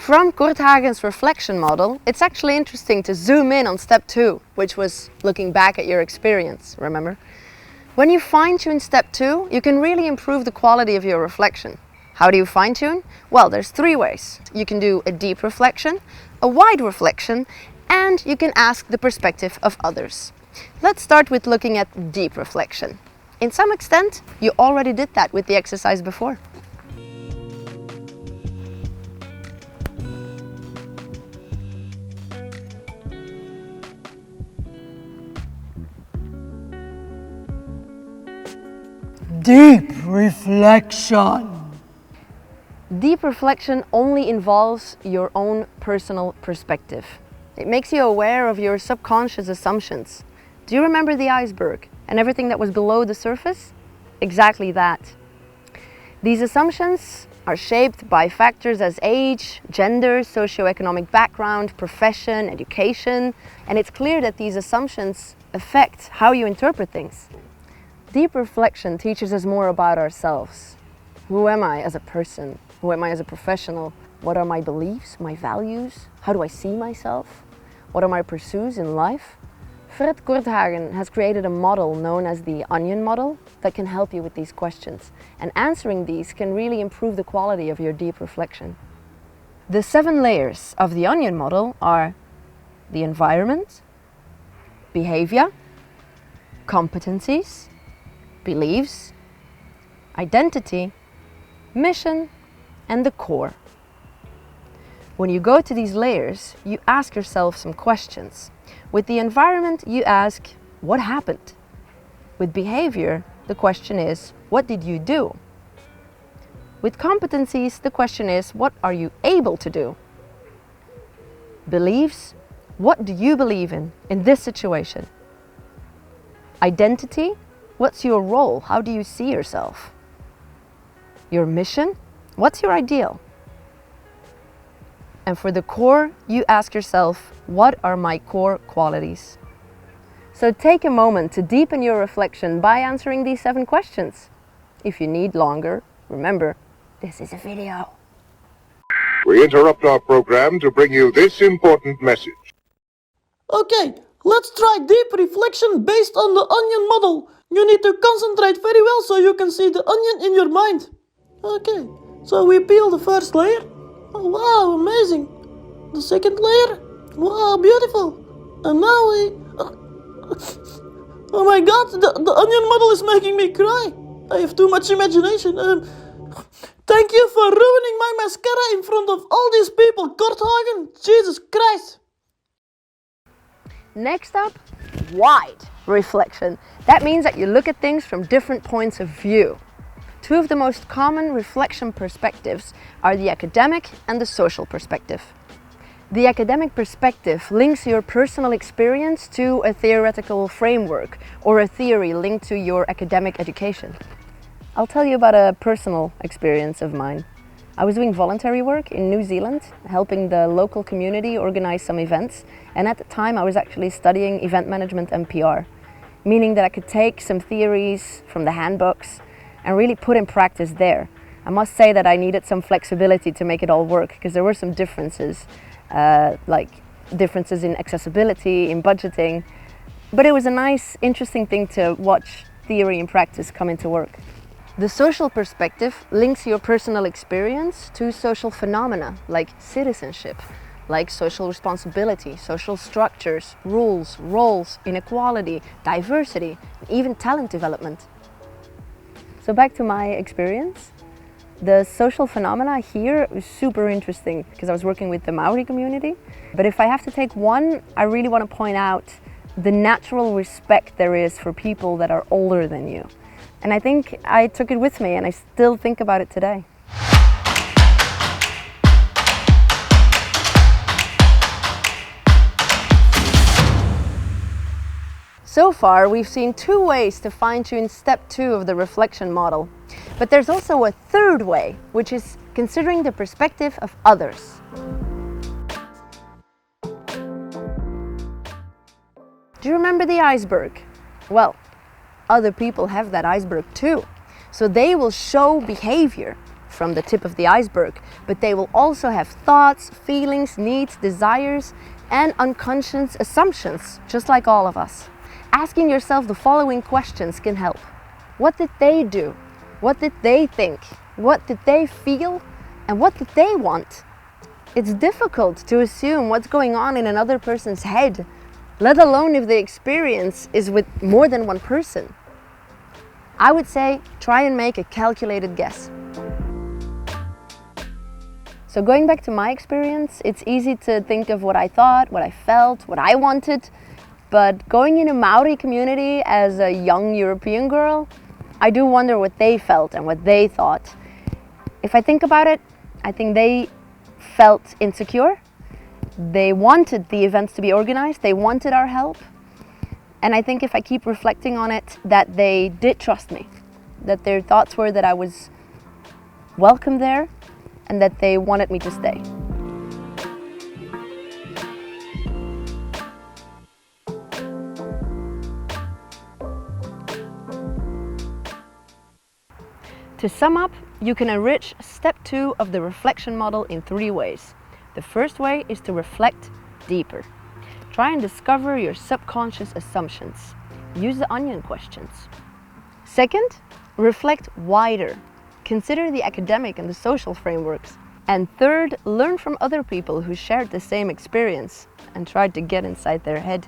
From Korthagen's reflection model, it's actually interesting to zoom in on step 2, which was looking back at your experience, remember? When you fine-tune step 2, you can really improve the quality of your reflection. How do you fine-tune? Well, there's 3 ways. You can do a deep reflection, a wide reflection, and you can ask the perspective of others. Let's start with looking at deep reflection. In some extent, you already did that with the exercise before. Deep reflection. Deep reflection only involves your own personal perspective. It makes you aware of your subconscious assumptions. Do you remember the iceberg and everything that was below the surface? Exactly that. These assumptions are shaped by factors as age, gender, socioeconomic background, profession, education, and it's clear that these assumptions affect how you interpret things. Deep reflection teaches us more about ourselves. Who am I as a person? Who am I as a professional? What are my beliefs, my values? How do I see myself? What are my pursuits in life? Fred Korthagen has created a model known as the onion model that can help you with these questions. And answering these can really improve the quality of your deep reflection. The 7 layers of the onion model are the environment, behavior, competencies, beliefs, identity, mission, and the core. When you go to these layers, you ask yourself some questions. With the environment, you ask, what happened? With behavior, the question is, what did you do? With competencies, the question is, what are you able to do? Beliefs, what do you believe in this situation? Identity, what's your role? How do you see yourself? Your mission, what's your ideal? And for the core, you ask yourself, what are my core qualities? So take a moment to deepen your reflection by answering these 7 questions. If you need longer, remember, this is a video. We interrupt our program to bring you this important message. Okay, let's try deep reflection based on the onion model. You need to concentrate very well so you can see the onion in your mind. Okay, so we peel the first layer. Oh, wow, amazing. The second layer. Wow, beautiful. And now we... Oh my god, the onion model is making me cry. I have too much imagination. Thank you for ruining my mascara in front of all these people, Korthagen. Jesus Christ. Next up, wide reflection. That means that you look at things from different points of view. 2 of the most common reflection perspectives are the academic and the social perspective. The academic perspective links your personal experience to a theoretical framework or a theory linked to your academic education. I'll tell you about a personal experience of mine. I was doing voluntary work in New Zealand, helping the local community organize some events, and at the time I was actually studying event management and PR, meaning that I could take some theories from the handbooks and really put in practice there. I must say that I needed some flexibility to make it all work because there were some differences, like differences in accessibility, in budgeting, but it was a nice, interesting thing to watch theory and practice come into work. The social perspective links your personal experience to social phenomena like citizenship, like social responsibility, social structures, rules, roles, inequality, diversity, and even talent development. So back to my experience. The social phenomena here is super interesting because I was working with the Maori community. But if I have to take one, I really want to point out the natural respect there is for people that are older than you. And I think I took it with me and I still think about it today. So far, we've seen 2 ways to fine-tune step 2 of the reflection model. But there's also a 3rd way, which is considering the perspective of others. Do you remember the iceberg? Well, other people have that iceberg too. So they will show behavior from the tip of the iceberg, but they will also have thoughts, feelings, needs, desires, and unconscious assumptions, just like all of us. Asking yourself the following questions can help. What did they do? What did they think? What did they feel? And what did they want? It's difficult to assume what's going on in another person's head, let alone if the experience is with more than one person. I would say try and make a calculated guess. So going back to my experience, it's easy to think of what I thought, what I felt, what I wanted, but going in a Maori community as a young European girl, I do wonder what they felt and what they thought. If I think about it, I think they felt insecure. They wanted the events to be organized, they wanted our help. And I think if I keep reflecting on it, that they did trust me, that their thoughts were that I was welcome there and that they wanted me to stay. To sum up, you can enrich step 2 of the reflection model in 3 ways. The first way is to reflect deeper. Try and discover your subconscious assumptions. Use the onion questions. Second, reflect wider. Consider the academic and the social frameworks. And third, learn from other people who shared the same experience and tried to get inside their head.